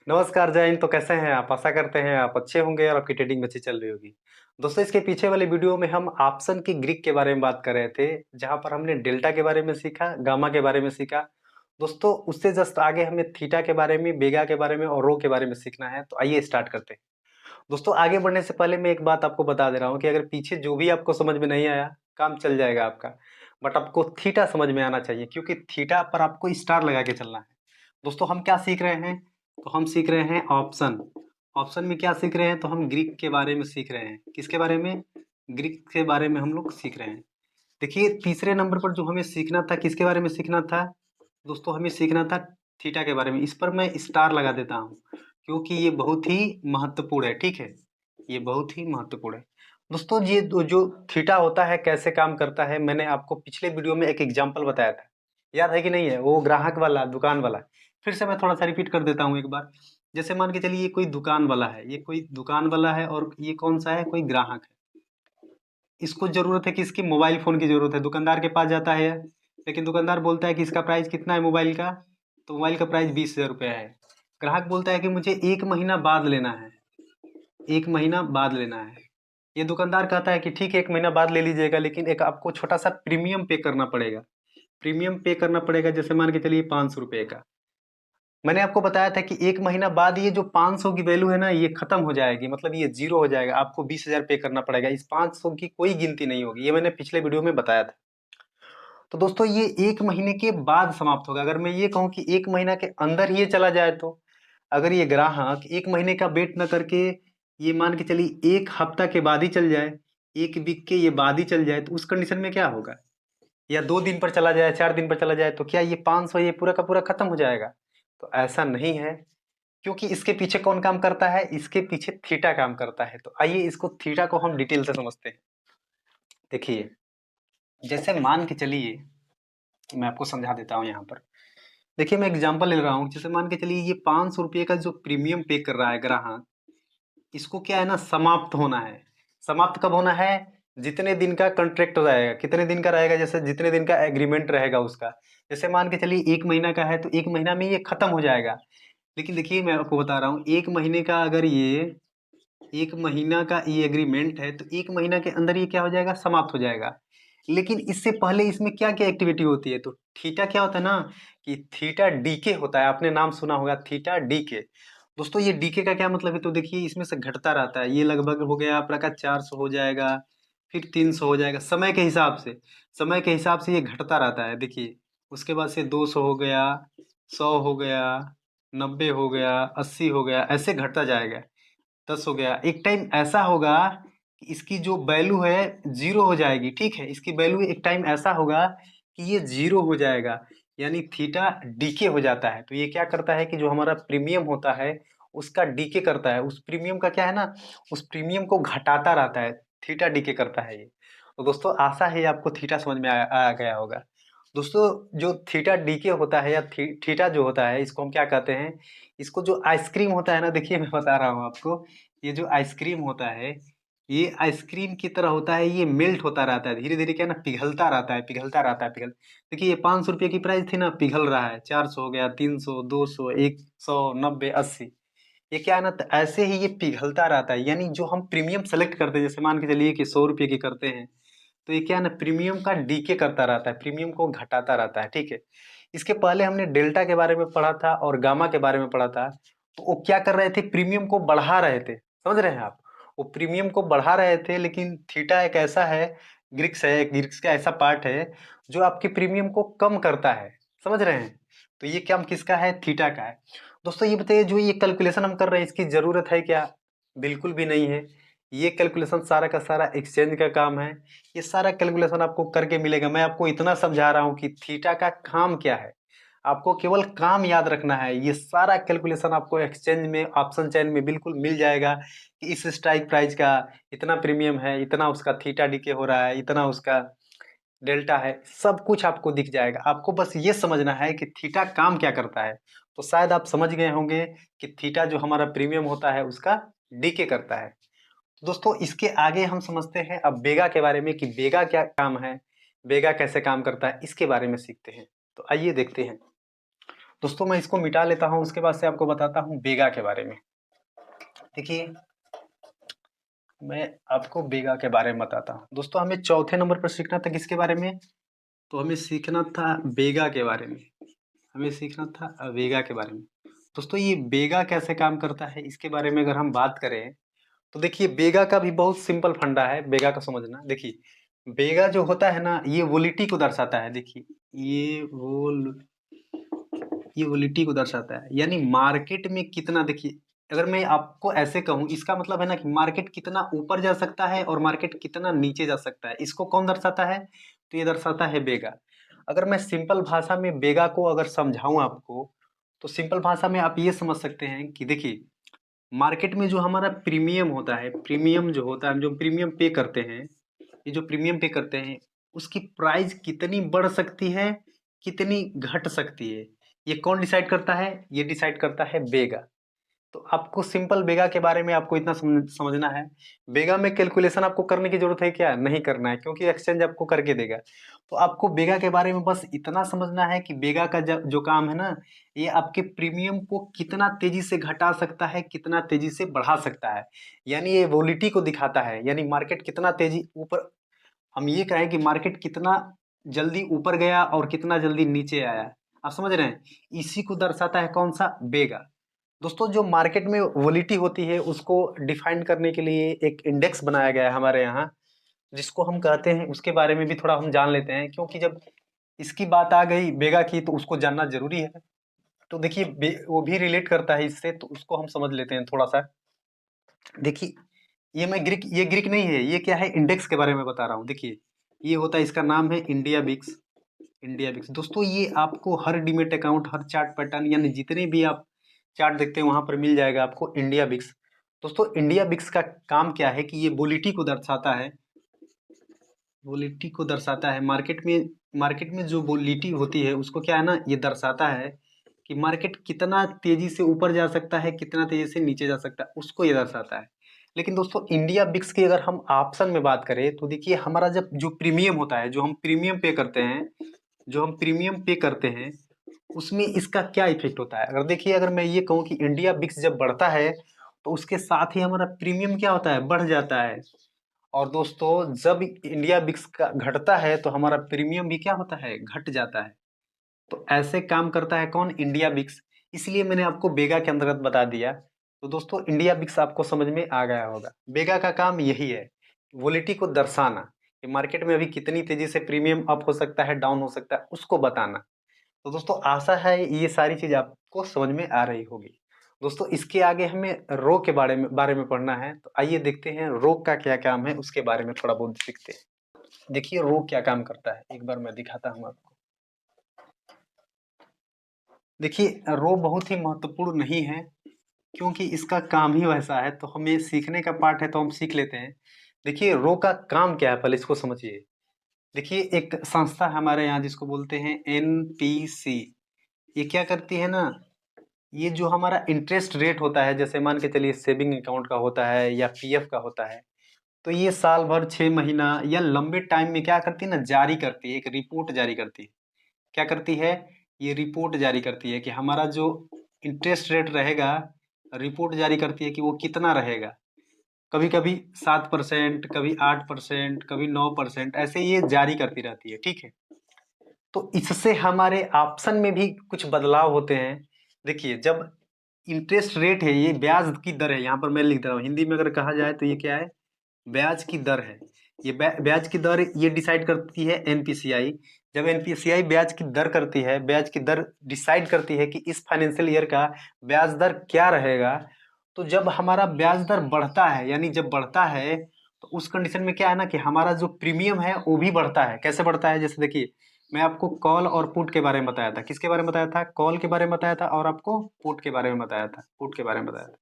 नमस्कार जय हिंद। तो कैसे हैं आप? आशा करते हैं आप अच्छे होंगे और आपकी ट्रेडिंग अच्छी चल रही होगी। दोस्तों, इसके पीछे वाले वीडियो में हम ऑप्शन की ग्रीक के बारे में बात कर रहे थे, जहां पर हमने डेल्टा के बारे में सीखा, गामा के बारे में सीखा। दोस्तों, उससे जस्ट आगे हमें थीटा के बारे में, बेगा के बारे में और रो के बारे में सीखना है। तो आइए स्टार्ट करते हैं। दोस्तों, आगे बढ़ने से पहले मैं एक बात आपको बता दे रहा हूँ कि अगर पीछे जो भी आपको समझ में नहीं आया, काम चल जाएगा आपका। बट आपको थीटा समझ में आना चाहिए, क्योंकि थीटा पर आपको स्टार लगा के चलना है। दोस्तों, हम क्या सीख रहे हैं? तो हम सीख रहे हैं ऑप्शन। ऑप्शन में क्या सीख रहे हैं? तो हम ग्रीक के बारे में सीख रहे हैं। किसके बारे में? ग्रीक के बारे में हम लोग सीख रहे हैं। देखिए, तीसरे नंबर पर जो हमें सीखना था, किसके बारे में सीखना था? दोस्तों, हमें सीखना था थीटा के बारे में। इस पर मैं स्टार लगा देता हूँ, क्योंकि ये बहुत ही महत्वपूर्ण है। ठीक है, ये बहुत ही महत्वपूर्ण है। दोस्तों, ये जो थीटा होता है, कैसे काम करता है, मैंने आपको पिछले वीडियो में एक एग्जांपल बताया था। याद है कि नहीं है? वो ग्राहक वाला, दुकान वाला। फिर से मैं थोड़ा सा रिपीट कर देता हूँ एक बार। जैसे मान के चलिए, ये कोई दुकान वाला है, ये कोई दुकान वाला है, और ये कौन सा है? कोई ग्राहक है। इसको जरूरत है, किसकी? मोबाइल फोन की जरूरत है। दुकानदार के पास जाता है, लेकिन दुकानदार बोलता है कि इसका प्राइस कितना है मोबाइल का? तो मोबाइल का प्राइस 20,000 रुपया है। ग्राहक बोलता है कि मुझे 1 महीना बाद लेना है, 1 महीना बाद लेना है। ये दुकानदार कहता है कि ठीक है, 1 महीना बाद ले लीजिएगा, लेकिन एक आपको छोटा सा प्रीमियम पे करना पड़ेगा। प्रीमियम पे करना पड़ेगा, जैसे मान के चलिए 500 रुपये का। मैंने आपको बताया था कि 1 महीना बाद ये जो 500 की वैल्यू है ना, ये खत्म हो जाएगी, मतलब ये जीरो हो जाएगा। आपको 20,000 पे करना पड़ेगा। इस 500 की कोई गिनती नहीं होगी। ये मैंने पिछले वीडियो में बताया था। तो दोस्तों, ये 1 महीने के बाद समाप्त होगा। अगर मैं ये कहूँ कि 1 महीना के अंदर ये चला जाए, तो अगर ये ग्राहक 1 महीने का वेट न करके, ये मान के चलिए 1 हफ्ता के बाद ही चल जाए, 1 वीक के ये बाद ही चल जाए, तो उस कंडीशन में क्या होगा? या 2 दिन पर चला जाए, 4 दिन पर चला जाए, तो क्या ये 500 ये पूरा का पूरा खत्म हो जाएगा? तो ऐसा नहीं है, क्योंकि इसके पीछे कौन काम करता है? इसके पीछे थीटा काम करता है। तो आइए इसको, थीटा को हम डिटेल से समझते हैं। देखिए, जैसे मान के चलिए, मैं आपको समझा देता हूँ यहाँ पर। देखिए, मैं एग्जांपल ले रहा हूँ। जैसे मान के चलिए, ये 500 रुपये का जो प्रीमियम पे कर रहा है ग्राहक, इसको क्या है ना, समाप्त होना है। समाप्त कब होना है? जितने दिन का कॉन्ट्रैक्ट रहेगा। कितने दिन का रहेगा? जैसे जितने दिन का एग्रीमेंट रहेगा उसका। जैसे मान के चलिए 1 महीना का है, तो 1 महीना में ये खत्म हो जाएगा। लेकिन देखिए, मैं आपको बता रहा हूँ, 1 महीने का अगर ये 1 महीना का ये एग्रीमेंट है, तो 1 महीना के अंदर ये क्या हो जाएगा? समाप्त हो जाएगा। लेकिन इससे पहले इसमें क्या क्या एक्टिविटी होती है? तो थीटा क्या होता है ना, कि थीटा डीके होता है। आपने नाम सुना होगा, थीटा डीके। दोस्तों, ये डीके का क्या मतलब है? तो देखिए, इसमें से घटता रहता है। ये लगभग हो गया आपका 400 हो जाएगा, फिर 300 हो जाएगा, समय के हिसाब से। समय के हिसाब से ये घटता रहता है। देखिए, उसके बाद से 200 हो गया, 100 हो गया, 90 हो गया, 80 हो गया, ऐसे घटता जाएगा। 10 हो गया। एक टाइम ऐसा होगा कि इसकी जो वैल्यू है जीरो हो जाएगी। ठीक है, इसकी वैल्यू एक टाइम ऐसा होगा कि ये जीरो हो जाएगा, यानी थीटा डीके हो जाता है। तो ये क्या करता है कि जो हमारा प्रीमियम होता है, उसका डीके करता है। उस प्रीमियम का क्या है ना, उस प्रीमियम को घटाता रहता है। थीटा डीके करता है ये। तो दोस्तों, आशा है आपको थीटा समझ में आ गया होगा। दोस्तों, जो थीटा डीके होता है, या थीटा जो होता है, इसको हम क्या कहते हैं? इसको जो आइसक्रीम होता है ना, देखिए मैं बता रहा हूँ आपको। ये जो आइसक्रीम होता है, ये आइसक्रीम की तरह होता है। ये मेल्ट होता रहता है धीरे धीरे, क्या ना, पिघलता रहता है, पिघलता रहता है, पिघल। देखिए, ये 500 रुपये की प्राइस थी ना, पिघल रहा है। 400 हो गया, 300, 200, 100, 90, 80। ये क्या है ना, तो ऐसे ही ये पिघलता रहता है। यानी जो हम प्रीमियम सेलेक्ट करते हैं, जैसे मान के चलिए कि 100 रुपये की करते हैं, तो ये क्या है ना, प्रीमियम का डीके करता रहता है, प्रीमियम को घटाता रहता है। ठीक है, इसके पहले हमने डेल्टा के बारे में पढ़ा था और गामा के बारे में पढ़ा था। तो वो क्या कर रहे थे? प्रीमियम को बढ़ा रहे थे। समझ रहे हैं आप? वो प्रीमियम को बढ़ा रहे थे, लेकिन थीटा एक ऐसा है, ग्रीक्स है, ग्रीक्स का ऐसा पार्ट है जो आपके प्रीमियम को कम करता है। समझ रहे हैं? तो ये काम किसका है? थीटा का है। दोस्तों, ये बताइए, जो ये कैलकुलेशन हम कर रहे हैं, इसकी जरूरत है क्या? बिल्कुल भी नहीं है। ये कैलकुलेशन सारा का सारा एक्सचेंज का काम है। ये सारा कैलकुलेशन आपको करके मिलेगा। मैं आपको इतना समझा रहा हूँ कि थीटा का काम क्या है। आपको केवल काम याद रखना है। ये सारा कैलकुलेशन आपको एक्सचेंज में, ऑप्शन चेन में बिल्कुल मिल जाएगा कि इस स्ट्राइक प्राइस का इतना प्रीमियम है, इतना उसका थीटा डीके हो रहा है, इतना उसका डेल्टा है। सब कुछ आपको दिख जाएगा। आपको बस ये समझना है कि थीटा काम क्या करता है। तो शायद आप समझ गए होंगे कि थीटा जो हमारा प्रीमियम होता है, उसका डीके करता है। तो दोस्तों, इसके आगे हम समझते हैं अब बेगा के बारे में, कि बेगा क्या काम है, बेगा कैसे काम करता है, इसके बारे में सीखते हैं। तो आइए देखते हैं। दोस्तों मैं इसको मिटा लेता हूँ, उसके बाद से आपको बताता हूँ बेगा के बारे में। देखिए मैं आपको बेगा के बारे में बताता हूँ। दोस्तों हमें चौथे नंबर पर सीखना था किसके बारे में? तो हमें सीखना था बेगा के बारे में। हमें सीखना था बेगा के बारे में। दोस्तों ये बेगा कैसे काम करता है इसके बारे में अगर हम बात करें, तो देखिए बेगा का भी बहुत सिंपल फंडा है बेगा का समझना। देखिए बेगा जो होता है ना, ये वोलिटी को दर्शाता है। देखिए ये वोलिटी को दर्शाता है, यानी मार्केट में कितना। देखिए अगर मैं आपको ऐसे कहूँ, इसका मतलब है ना कि मार्केट कितना ऊपर जा सकता है और मार्केट कितना नीचे जा सकता है, इसको कौन दर्शाता है? तो ये दर्शाता है बेगा। अगर मैं सिंपल भाषा में बेगा को अगर समझाऊं आपको, तो सिंपल भाषा में आप ये समझ सकते हैं कि देखिए मार्केट में जो हमारा प्रीमियम होता है, प्रीमियम जो होता है, हम जो प्रीमियम पे करते हैं, ये जो प्रीमियम पे करते हैं, उसकी प्राइस कितनी बढ़ सकती है, कितनी घट सकती है, ये कौन डिसाइड करता है? ये डिसाइड करता है बेगा। तो आपको सिंपल बेगा के बारे में आपको इतना समझना है। बेगा में कैलकुलेशन आपको करने की जरूरत है क्या? नहीं करना है, क्योंकि एक्सचेंज आपको करके देगा। तो आपको बेगा के बारे में बस इतना समझना है कि बेगा का जो काम है ना, ये आपके प्रीमियम को कितना तेजी से घटा सकता है, कितना तेजी से बढ़ा सकता है, यानी ये वोलिटी को दिखाता है। यानी मार्केट कितना तेजी ऊपर, हम ये कहें कि मार्केट कितना जल्दी ऊपर गया और कितना जल्दी नीचे आया। आप समझ रहे हैं? इसी को दर्शाता है कौन सा? बेगा। दोस्तों जो मार्केट में वोलिटी होती है उसको डिफाइन करने के लिए एक इंडेक्स बनाया गया है हमारे यहाँ, जिसको हम कहते हैं, उसके बारे में भी थोड़ा हम जान लेते हैं, क्योंकि जब इसकी बात आ गई बेगा की तो उसको जानना जरूरी है। तो देखिए वो भी रिलेट करता है इससे, तो उसको हम समझ लेते हैं थोड़ा सा। देखिए ये ग्रीक नहीं है, ये क्या है? इंडेक्स के बारे में बता रहा हूँ। देखिए ये होता है, इसका नाम है इंडिया बिक्स। इंडिया बिक्स दोस्तों ये आपको हर डीमेट अकाउंट, हर चार्ट पैटर्न, यानी जितने भी आप चार्ट देखते हैं वहां पर मिल जाएगा आपको इंडिया बिक्स। दोस्तों इंडिया बिक्स का काम क्या है कि ये वोलिटी को दर्शाता है। वोलिटी को दर्शाता है मार्केट में जो वोलिटी होती है उसको क्या है ना, ये दर्शाता है कि मार्केट कितना तेजी से ऊपर जा सकता है, कितना तेजी से नीचे जा सकता है, उसको ये दर्शाता है। लेकिन दोस्तों इंडिया बिक्स की अगर हम ऑप्शन में बात करें, तो देखिए हमारा जब जो प्रीमियम होता है, जो हम प्रीमियम पे करते हैं, जो हम प्रीमियम पे करते हैं, उसमें इसका क्या इफेक्ट होता है? अगर देखिए अगर मैं ये कहूँ कि इंडिया बिक्स जब बढ़ता है, तो उसके साथ ही हमारा प्रीमियम क्या होता है? बढ़ जाता है। और दोस्तों जब इंडिया बिक्स का घटता है तो हमारा प्रीमियम भी क्या होता है? घट जाता है। तो ऐसे काम करता है कौन? इंडिया बिक्स। इसलिए मैंने आपको बेगा के अंतर्गत बता दिया। तो दोस्तों इंडिया बिक्स आपको समझ में आ गया होगा। बेगा का काम यही है, वोलिटी को दर्शाना, कि मार्केट में अभी कितनी तेजी से प्रीमियम अप हो सकता है, डाउन हो सकता है, उसको बताना। तो दोस्तों आशा है ये सारी चीज आपको समझ में आ रही होगी। दोस्तों इसके आगे हमें रो के बारे में पढ़ना है, तो आइए देखते हैं रो का क्या काम है, उसके बारे में थोड़ा बहुत सीखते हैं। देखिए रो क्या काम करता है, एक बार मैं दिखाता हूँ आपको। देखिए रो बहुत ही महत्वपूर्ण नहीं है, क्योंकि इसका काम ही वैसा है, तो हमें सीखने का पार्ट है तो हम सीख लेते हैं। देखिए रो का काम क्या है, पहले इसको समझिए। देखिए एक संस्था है हमारे यहाँ जिसको बोलते हैं एनपीसी। ये क्या करती है ना, ये जो हमारा इंटरेस्ट रेट होता है, जैसे मान के चलिए सेविंग अकाउंट का होता है या पीएफ का होता है, तो ये साल भर 6 महीना या लंबे टाइम में क्या करती है ना, जारी करती है, एक रिपोर्ट जारी करती है। क्या करती है? ये रिपोर्ट जारी करती है कि हमारा जो इंटरेस्ट रेट रहेगा, रिपोर्ट जारी करती है कि वो कितना रहेगा। कभी कभी 7%, कभी 8%, कभी 9%, ऐसे ये जारी करती रहती है। ठीक है, तो इससे हमारे ऑप्शन में भी कुछ बदलाव होते हैं। देखिए जब इंटरेस्ट रेट है, ये ब्याज की दर है, यहाँ पर मैं लिख दे रहा हूँ, हिंदी में अगर कहा जाए तो ये क्या है? ब्याज की दर है। ये ब्याज की दर ये डिसाइड करती है एनपीसीआई। जब एनपीसीआई ब्याज की दर करती है, ब्याज की दर डिसाइड करती है कि इस फाइनेंशियल ईयर का ब्याज दर क्या रहेगा, तो जब हमारा ब्याज दर बढ़ता है, यानी जब बढ़ता है, तो उस कंडीशन में क्या है ना कि हमारा जो प्रीमियम है वो भी बढ़ता है। कैसे बढ़ता है? जैसे देखिए मैं आपको कॉल और पुट के बारे में बताया था। किसके बारे में बताया था? कॉल के बारे में बताया था, और आपको पुट के बारे में बताया था, पुट के बारे में बताया था।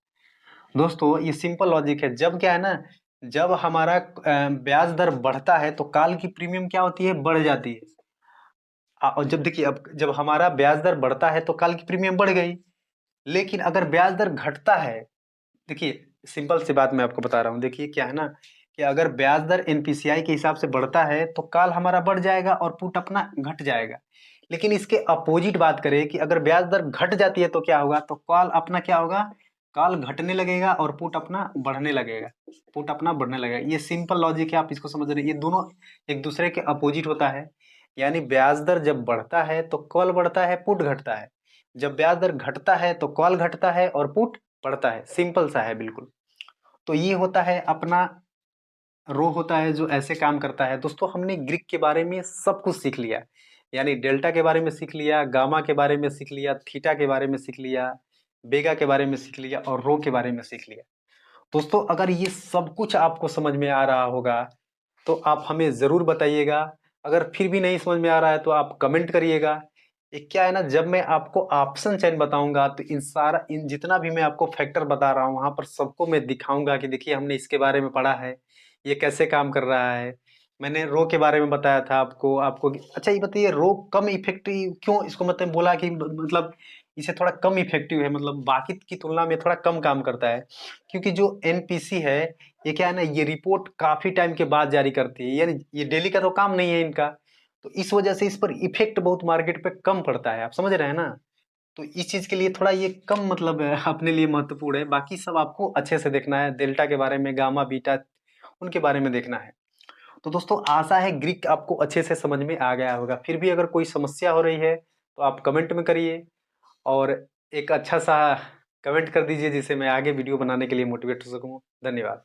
दोस्तों ये सिंपल लॉजिक है। जब क्या है ना, जब हमारा ब्याज दर बढ़ता है तो कॉल की प्रीमियम क्या होती है? बढ़ जाती है। और जब देखिए अब जब हमारा ब्याज दर बढ़ता है तो कॉल की प्रीमियम बढ़ गई। लेकिन अगर ब्याज दर घटता है, देखिए सिंपल सी बात मैं आपको बता रहा हूँ। देखिए क्या है ना कि अगर ब्याज दर एनपीसीआई के हिसाब से बढ़ता है तो कॉल हमारा बढ़ जाएगा और पुट अपना घट जाएगा। लेकिन इसके अपोजिट बात करें कि अगर ब्याज दर घट जाती है तो क्या होगा, तो कॉल अपना क्या होगा, कॉल घटने लगेगा और पुट अपना बढ़ने लगेगा, पुट अपना बढ़ने लगेगा। ये सिंपल लॉजिक है, आप इसको समझ रहे हैं। ये दोनों एक दूसरे के अपोजिट होता है, यानी ब्याज दर जब बढ़ता है तो कॉल बढ़ता है, पुट घटता है। जब ब्याज दर घटता है तो कॉल घटता है और पुट बढ़ता है, सिंपल सा है बिल्कुल। तो ये होता है अपना रो होता है जो ऐसे काम करता है। दोस्तों हमने ग्रीक के बारे में सब कुछ सीख लिया, यानी डेल्टा के बारे में सीख लिया, गामा के बारे में सीख लिया, थीटा के बारे में सीख लिया, बेगा के बारे में सीख लिया और रो के बारे में सीख लिया। दोस्तों अगर ये सब कुछ आपको समझ में आ रहा होगा तो आप हमें ज़रूर बताइएगा। अगर फिर भी नहीं समझ में आ रहा है तो आप कमेंट करिएगा। ये क्या है ना, जब मैं आपको ऑप्शन चेन बताऊंगा तो इन जितना भी मैं आपको फैक्टर बता रहा हूँ वहां पर सबको मैं दिखाऊंगा कि देखिए हमने इसके बारे में पढ़ा है, ये कैसे काम कर रहा है। मैंने रो के बारे में बताया था आपको आपको अच्छा ये बताइए, रो कम इफेक्टिव क्यों इसको मतलब बोला कि मतलब इसे थोड़ा कम इफेक्टिव है, मतलब बाकी की तुलना में थोड़ा कम काम करता है। क्योंकि जो एनपीसी है ये क्या है ना, ये रिपोर्ट काफी टाइम के बाद जारी करती है, यानी ये डेली का तो काम नहीं है इनका। तो इस वजह से इस पर इफेक्ट बहुत मार्केट पे कम पड़ता है, आप समझ रहे हैं ना। तो इस चीज के लिए थोड़ा ये कम मतलब अपने लिए महत्वपूर्ण है। बाकी सब आपको अच्छे से देखना है, डेल्टा के बारे में, गामा बीटा उनके बारे में देखना है। तो दोस्तों आशा है ग्रीक आपको अच्छे से समझ में आ गया होगा। फिर भी अगर कोई समस्या हो रही है तो आप कमेंट में करिए और एक अच्छा सा कमेंट कर दीजिए जिससे मैं आगे वीडियो बनाने के लिए मोटिवेट हो सकूं। धन्यवाद।